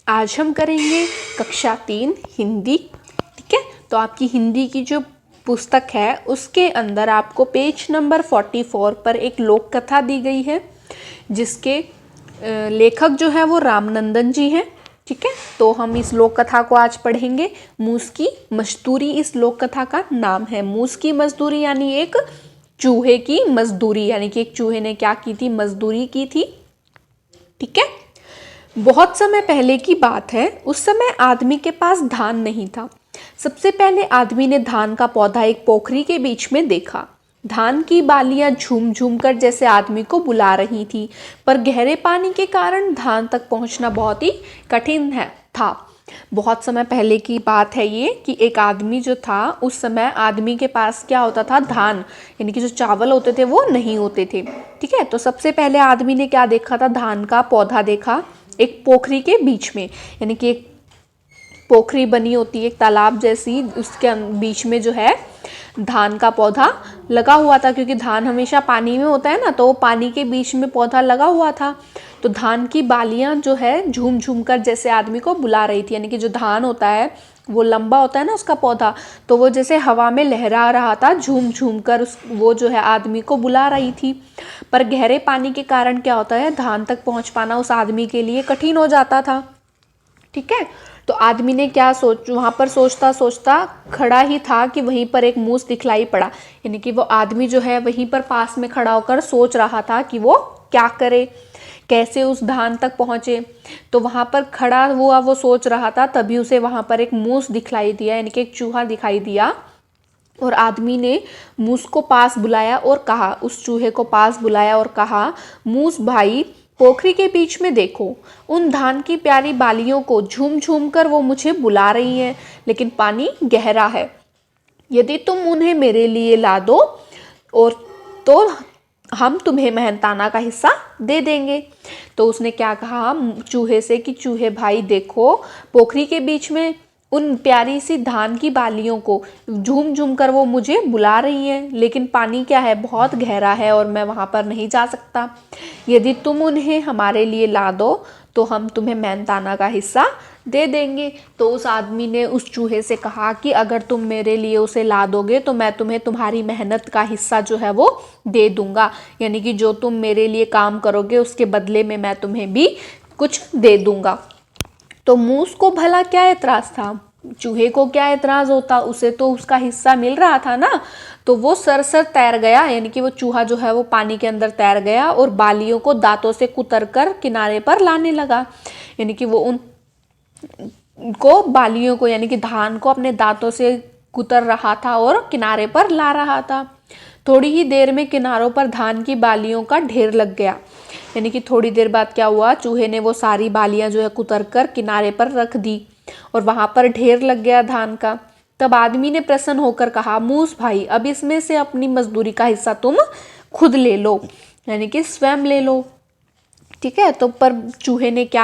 आज हम करेंगे कक्षा 3 हिंदी। ठीक है, तो आपकी हिंदी की जो पुस्तक है उसके अंदर आपको पेज नंबर 44 पर एक लोक कथा दी गई है, जिसके लेखक जो है वो रामनंदन जी हैं। ठीक है, तो हम इस लोक कथा को आज पढ़ेंगे। मूस की मजदूरी इस लोक कथा का नाम है। मूस की मजदूरी यानी एक चूहे की मजदूरी, यानी कि एक चूहे ने क्या की थी, मजदूरी की थी। ठीक है, बहुत समय पहले की बात है। उस समय आदमी के पास धान नहीं था। सबसे पहले आदमी ने धान का पौधा एक पोखरी के बीच में देखा। धान की बालियां झूम झूम कर जैसे आदमी को बुला रही थी, पर गहरे पानी के कारण धान तक पहुंचना बहुत ही कठिन था। बहुत समय पहले की बात है ये, कि एक आदमी जो था, उस समय आदमी के पास क्या होता था, धान यानी कि जो चावल होते थे वो नहीं होते थे। ठीक है, तो सबसे पहले आदमी ने क्या देखा था, धान का पौधा देखा एक पोखरी के बीच में। यानी कि एक पोखरी बनी होती है, एक तालाब जैसी, उसके बीच में जो है धान का पौधा लगा हुआ था। क्योंकि धान हमेशा पानी में होता है ना, तो पानी के बीच में पौधा लगा हुआ था। तो धान की बालियां जो है झूम झूम कर जैसे आदमी को बुला रही थी। यानी कि जो धान होता है वो लंबा होता है ना उसका पौधा, तो वो जैसे हवा में लहरा रहा था, झूम झूम कर वो जो है आदमी को बुला रही थी। पर गहरे पानी के कारण क्या होता है, धान तक पहुंच पाना उस आदमी के लिए कठिन हो जाता था। ठीक है, तो आदमी ने क्या वहाँ पर सोचता सोचता खड़ा ही था कि वहीं पर एक मूस दिखलाई पड़ा। यानी कि वो आदमी जो है वहीं पर पास में खड़ा होकर सोच रहा था कि वो क्या करे, कैसे उस धान तक पहुँचे। तो वहाँ पर खड़ा हुआ वो सोच रहा था, तभी उसे वहाँ पर एक मूस दिखलाई दिया, यानी कि एक चूहा दिखाई दिया। और आदमी ने मूस को पास बुलाया और कहा, उस चूहे को पास बुलाया और कहा, मूस भाई, पोखरी के बीच में देखो, उन धान की प्यारी बालियों को झूम झूम कर वो मुझे बुला रही हैं, लेकिन पानी गहरा है। यदि तुम उन्हें मेरे लिए ला दो और तो हम तुम्हें मेहनताना का हिस्सा दे देंगे। तो उसने क्या कहा चूहे से कि चूहे भाई देखो, पोखरी के बीच में उन प्यारी सी धान की बालियों को झूम झूम कर वो मुझे बुला रही हैं, लेकिन पानी क्या है, बहुत गहरा है और मैं वहाँ पर नहीं जा सकता। यदि तुम उन्हें हमारे लिए ला दो तो हम तुम्हें मेहनताना का हिस्सा दे देंगे। तो उस आदमी ने उस चूहे से कहा कि अगर तुम मेरे लिए उसे ला दोगे तो मैं तुम्हें तुम्हारी मेहनत का हिस्सा जो है वो दे दूंगा। यानी कि जो तुम मेरे लिए काम करोगे उसके बदले में मैं तुम्हें भी कुछ दे दूंगा। तो मूस को भला क्या एतराज था, चूहे को क्या एतराज होता, उसे तो उसका हिस्सा मिल रहा था ना। तो वो सरसर तैर गया, यानी कि वो चूहा जो है वो पानी के अंदर तैर गया और बालियों को दांतों से कुतर कर किनारे पर लाने लगा। यानी कि वो उन को बालियों को, यानी कि धान को अपने दांतों से कुतर रहा था और किनारे पर ला रहा था। थोड़ी ही देर में किनारों पर धान की बालियों का ढेर लग गया। यानी कि थोड़ी देर बाद क्या हुआ, चूहे ने वो सारी बालियां जो है कुतर कर किनारे पर रख दी और वहां पर ढेर लग गया धान का। तब आदमी ने प्रसन्न होकर कहा, मूस भाई, अब इसमें से अपनी मजदूरी का हिस्सा तुम खुद ले लो, यानी कि स्वयं ले लो। ठीक है, तो पर चूहे ने क्या